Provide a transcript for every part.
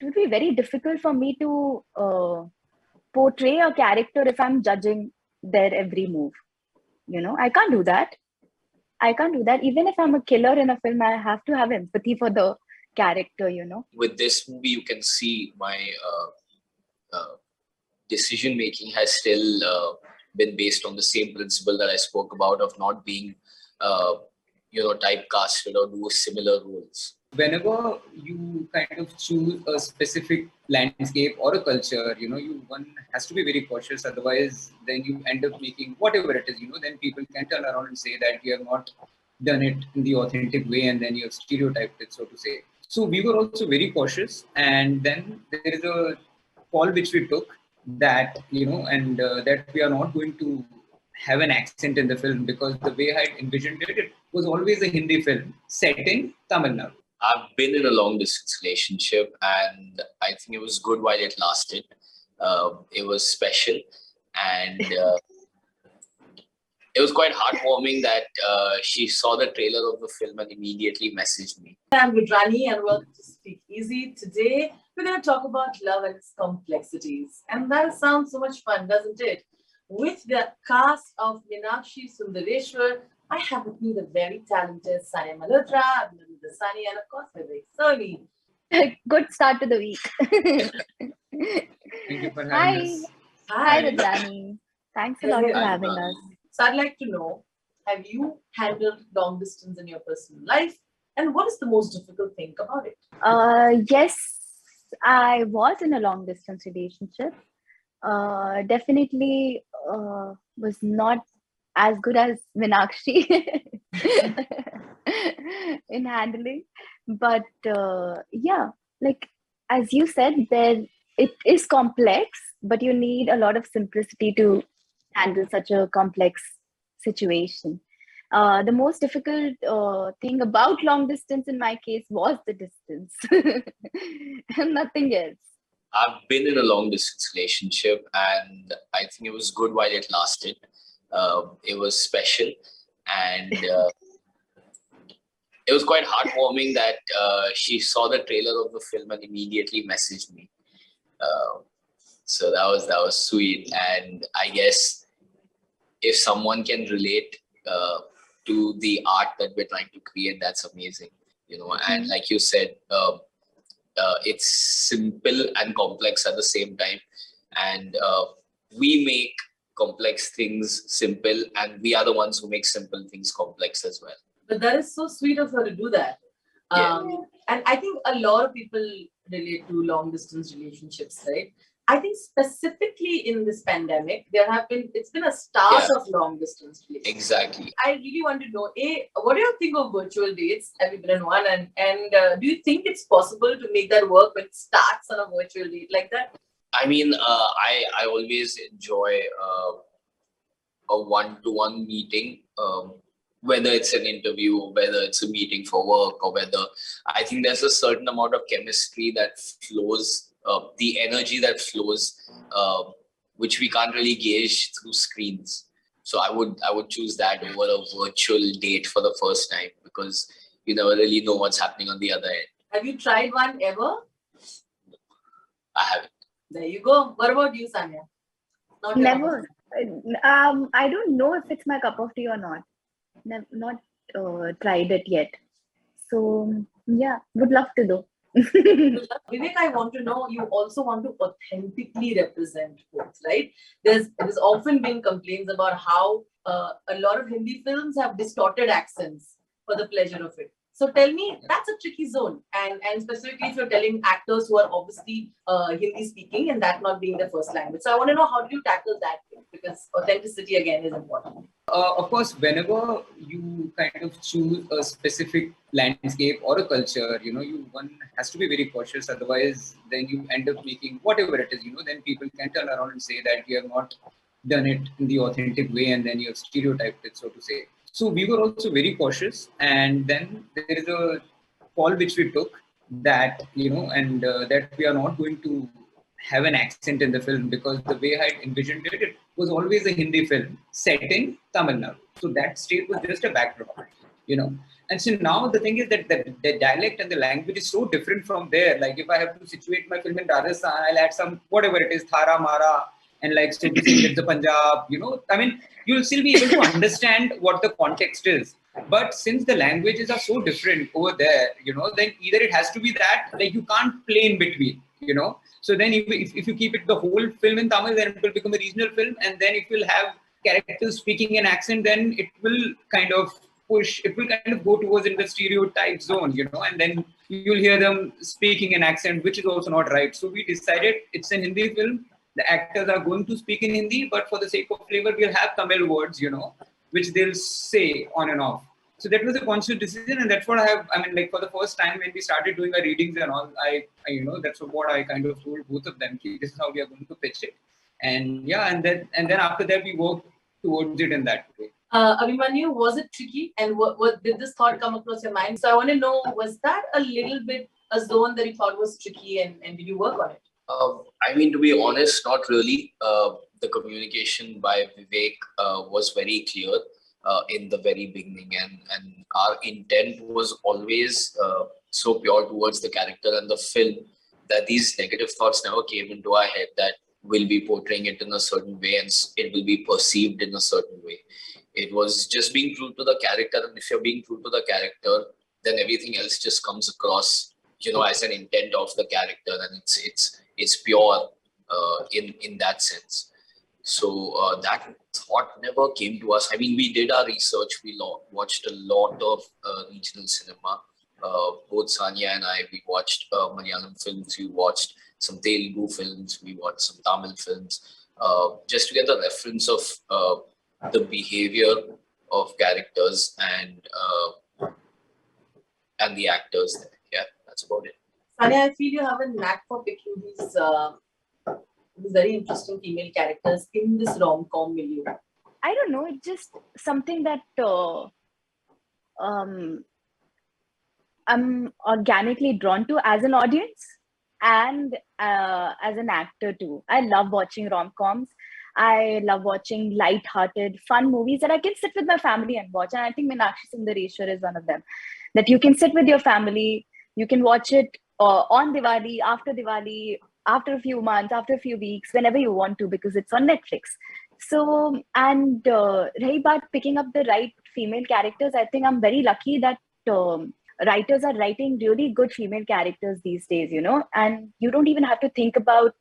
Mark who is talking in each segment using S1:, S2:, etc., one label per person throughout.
S1: it would be very difficult for me to portray a character if I'm judging their every move. I can't do that. Even if I'm a killer in a film, I have to have empathy for the character.
S2: With this movie, you can see my decision making has still been based on the same principle that I spoke about of not being, typecasted or do similar roles.
S3: Whenever you kind of choose a specific landscape or a culture, one has to be very cautious. Otherwise, then you end up making whatever it is. Then people can turn around and say that you have not done it in the authentic way, and then you have stereotyped it, so to say. So we were also very cautious, and then there is a call which we took that that we are not going to have an accent in the film, because the way I envisioned it was always a Hindi film set in Tamil Nadu.
S2: I've been in a long distance relationship, and I think it was good while it lasted. It was special, and it was quite heartwarming that she saw the trailer of the film and immediately messaged me.
S4: I'm Gudrani, and welcome to Speak Easy. Today, we're going to talk about love and its complexities. And that sounds so much fun, doesn't it? With the cast of Meenakshi Sundareshwar, I have with me the very talented Sania Malhotra, Abhinandan Dasani, and of course, Vivek Soni.
S1: Good start to the week.
S3: Thank you for having us.
S1: Hi, Rudrani. Thanks a lot for having us.
S4: So I'd like to know, have you handled long distance in your personal life? And what is the most difficult thing about it?
S1: Yes, I was in a long distance relationship. Definitely was not as good as Meenakshi in handling. But as you said, it is complex, but you need a lot of simplicity to handle such a complex situation. The most difficult thing about long distance in my case was the distance and nothing else.
S2: I've been in a long distance relationship, and I think it was good while it lasted. It was special, and it was quite heartwarming that she saw the trailer of the film and immediately messaged me. So that was sweet, and I guess if someone can relate to the art that we're trying to create, that's amazing. And like you said, it's simple and complex at the same time, and we make complex things simple, and we are the ones who make simple things complex as well.
S4: But that is so sweet of her to do that. And I think a lot of people relate to long distance relationships, right? I think specifically in this pandemic, it's been a start of long distance relationships.
S2: Exactly.
S4: I really want to know, what do you think of virtual dates? Have you been in one? And do you think it's possible to make that work when it starts on a virtual date like that?
S2: I mean, I always enjoy a one-to-one meeting, whether it's an interview, whether it's a meeting for work, or whether I think there's a certain amount of chemistry that flows. The energy that flows, which we can't really gauge through screens. So I would choose that over a virtual date for the first time, because you never really know what's happening on the other end.
S4: Have you tried one ever?
S2: I haven't.
S4: There you go. What about you, Sania?
S1: Never. I don't know if it's my cup of tea or not. Not tried it yet. So yeah, would love to do.
S4: Vivek, I want to know, you also want to authentically represent both, right? There's often been complaints about how a lot of Hindi films have distorted accents for the pleasure of it. So tell me, that's a tricky zone. And specifically if you're telling actors who are obviously Hindi speaking and that not being their first language. So I want to know, how do you tackle that? Because authenticity again is important.
S3: Of course, whenever you kind of choose a specific landscape or a culture, one has to be very cautious. Otherwise, then you end up making whatever it is. Then people can turn around and say that you have not done it in the authentic way, and then you have stereotyped it, so to say. So we were also very cautious, and then there is a call which we took that that we are not going to have an accent in the film, because the way I envisioned it was always a Hindi film set in Tamil Nadu. So that state was just a backdrop, And so now the thing is that the dialect and the language is so different from there. Like if I have to situate my film in Rajasthan, I'll add some whatever it is, Thara Mara, and like Siddhi Singh lives the Punjab. You know, I mean, you'll still be able to understand what the context is. But since the languages are so different over there, you know, then either it has to be that, like you can't play in between, you know. So then if you keep it the whole film in Tamil, then it will become a regional film. And then if you'll have characters speaking an accent, then it will kind of go towards in the stereotype zone, you know, and then you'll hear them speaking an accent, which is also not right. So we decided it's an Hindi film. The actors are going to speak in Hindi, but for the sake of flavor, we'll have Tamil words, you know, which they'll say on and off. So that was a conscious decision, and that's what I mean, like for the first time when we started doing our readings and all, I you know, that's what I kind of told both of them, this is how we are going to pitch it. And yeah, and then after that we worked towards it in that way.
S4: Abhimanyu, was it tricky? And what did this thought come across your mind? So I want to know, was that a little bit a zone that you thought was tricky, and did you work on it?
S2: I mean, to be honest, not really. The communication by Vivek was very clear in the very beginning, and our intent was always so pure towards the character and the film that these negative thoughts never came into our head that we'll be portraying it in a certain way and it will be perceived in a certain way. It was just being true to the character, and if you're being true to the character, then everything else just comes across, you know, as an intent of the character, and it's pure in that sense. So that thought never came to us. I mean, we did our research. We watched a lot of regional cinema. Both Sanya and I, we watched Malayalam films. We watched some Telugu films. We watched some Tamil films, just to get the reference of the behavior of characters and the actors there. Yeah, that's about it.
S4: Sanya, I feel you have a knack for picking these very interesting female characters in this rom-com milieu.
S1: I don't know. It's just something that I'm organically drawn to as an audience and as an actor too. I love watching rom-coms. I love watching light-hearted, fun movies that I can sit with my family and watch. And I think Meenakshi Sundareshwar is one of them. That you can sit with your family, you can watch it on Diwali, after a few months, after a few weeks, whenever you want to, because it's on Netflix. So, and rahi baat picking up the right female characters, I think I'm very lucky that writers are writing really good female characters these days, you know, and you don't even have to think about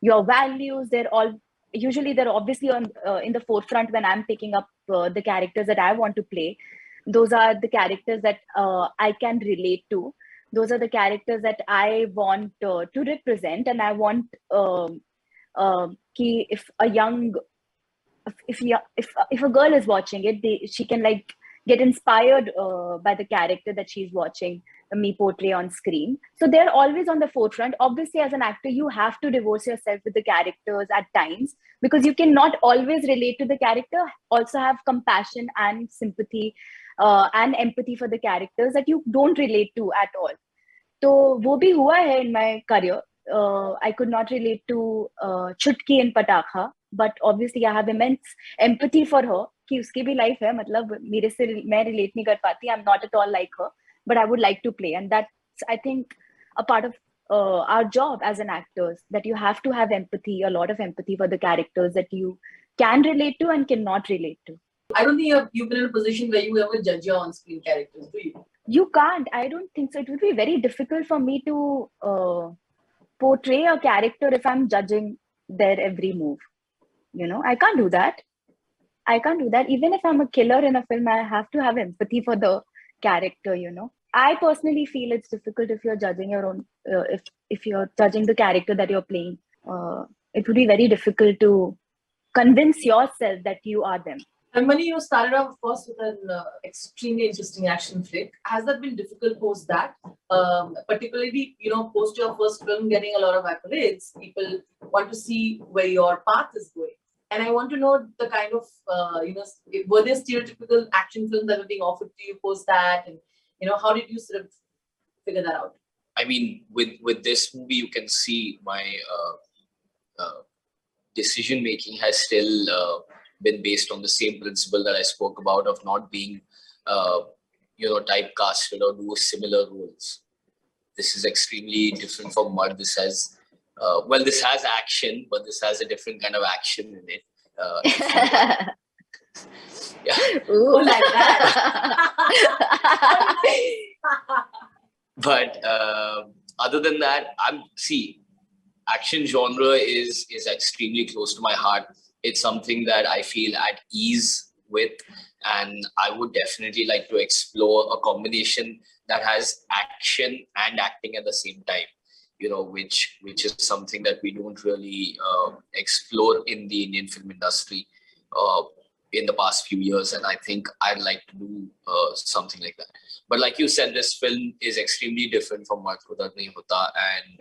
S1: your values. They're obviously on in the forefront when I'm picking up the characters that I want to play. Those are the characters that I can relate to. Those are the characters that I want to represent, and I want if a girl is watching it, she can like get inspired by the character that she's watching me portray on screen. So they're always on the forefront. Obviously, as an actor, you have to divorce yourself with the characters at times because you cannot always relate to the character. Also have compassion and sympathy and empathy for the characters that you don't relate to at all. So वो भी हुआ है in my career. I could not relate to Chutki in Patakha, but obviously I have immense empathy for her. कि उसकी भी life है, मतलब मेरे से मैं relate नहीं कर पाती. I'm not at all like her, but I would like to play, and that's, I think, a part of our job as an actors, that you have to have empathy, a lot of empathy for the characters that you can relate to and cannot relate to.
S4: I don't think you've been in a position where you ever judge your on-screen characters, do you?
S1: You can't. I don't think so. It would be very difficult for me to portray a character if I'm judging their every move. You know, I can't do that. Even if I'm a killer in a film, I have to have empathy for the character, you know. I personally feel it's difficult if you're judging your own, if you're judging the character that you're playing. It would be very difficult to convince yourself that you are them.
S4: And Mani, you started off, of course, with an extremely interesting action flick. Has that been difficult post that? Particularly, you know, post your first film getting a lot of accolades, people want to see where your path is going. And I want to know the kind of, were there stereotypical action films that were being offered to you post that? And, you know, how did you sort of figure that out?
S2: I mean, with this movie, you can see my decision-making has still been based on the same principle that I spoke about of not being typecasted or do similar roles. This is extremely different from Mud. This has, this has action, but this has a different kind of action in it. Yeah.
S4: Oh, like that.
S2: But other than that, action genre is extremely close to my heart. It's something that I feel at ease with, and I would definitely like to explore a combination that has action and acting at the same time. Which is something that we don't really explore in the Indian film industry in the past few years, and I think I'd like to do something like that. But like you said, this film is extremely different from Maat Khudar Nahi Hota, and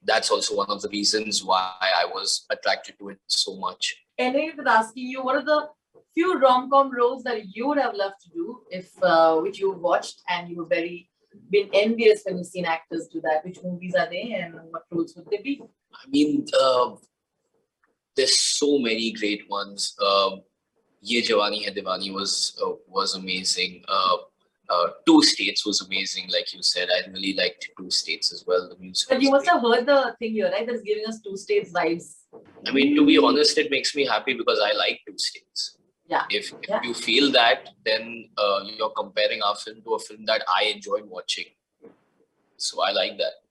S2: that's also one of the reasons why I was attracted to it so much.
S4: And I was asking you, what are the few rom-com roles that you would have loved to do, if which you watched and you were been envious when you've seen actors do that? Which movies are they, and what roles would they be?
S2: I mean, there's so many great ones. Ye Jawani Hai Diwani was amazing. Two States was amazing, like you said. I really liked Two States as well. The music.
S4: But you must have heard the thing here, right? That's giving us Two States vibes.
S2: I mean, to be honest, it makes me happy because I like Two States.
S4: Yeah.
S2: If you feel that, then you're comparing our film to a film that I enjoyed watching. So I like that.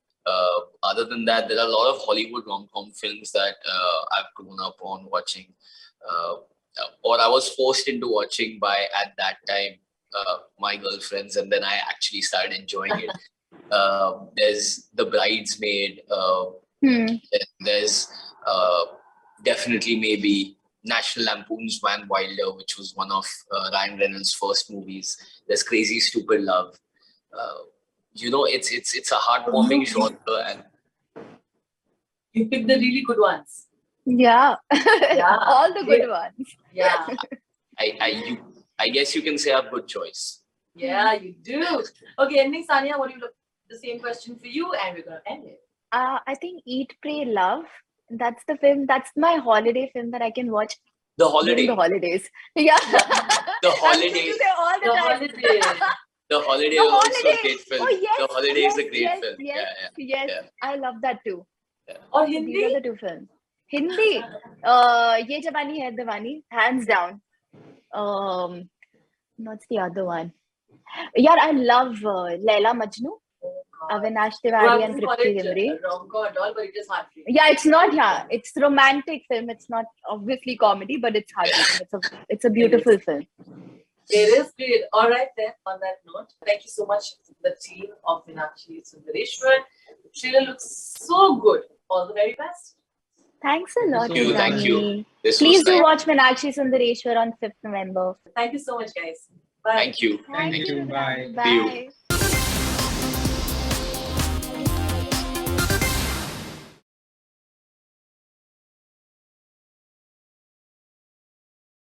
S2: Other than that, there are a lot of Hollywood rom-com films that I've grown up on watching, or I was forced into watching by, at that time, my girlfriends, and then I actually started enjoying it. There's The Bridesmaid. There's definitely maybe National Lampoon's Van Wilder, which was one of Ryan Reynolds' first movies. There's Crazy Stupid Love. It's a heartwarming genre, and
S4: you picked the really good ones.
S1: Yeah.
S4: Yeah.
S1: All the good ones.
S4: Yeah.
S2: I guess you can say a good choice.
S4: Yeah, you do. Okay, ending, Sania, what do you look? The same question for you, and we're gonna end it.
S1: I think Eat, Pray, Love. That's the film. That's my holiday film that I can watch
S2: The Holiday.
S1: during the holidays. Yeah.
S2: The
S1: I'm
S2: Holiday.
S1: going to say all the
S4: The
S1: time.
S4: Holiday.
S2: The Holiday
S1: The
S2: is also a
S1: Holiday.
S2: great film.
S1: Oh, yes,
S2: The Holiday is a great
S1: yes,
S2: film.
S1: Yes,
S2: Yeah.
S1: I love that too.
S4: Or
S1: These are
S4: Hindi?
S1: the two films. Hindi. Ye Jawani Hai Diwani, hands down. What's the other one? Yeah, I love Laila Majnu, Avinash Tiwari and Tripti Dimri.
S4: Rom-com at all, but it is heartbreaking.
S1: Yeah, it's not. Yeah, it's romantic film. It's not obviously comedy, but it's heartbreaking. It's a beautiful film.
S4: It is great. All right then, on that note, thank you so much to the team of Meenakshi Sundareshwar. The trailer looks so good. All the very best.
S1: Thanks a lot,
S2: Thank you. Thank
S1: Rani.
S2: you. This
S1: Please
S2: was
S1: do
S2: nice.
S1: watch Meenakshi Sundareshwar on 5th November.
S4: Thank you so much, guys. Bye.
S2: Thank you.
S3: Thank you. Bye.
S1: Bye.
S2: See you.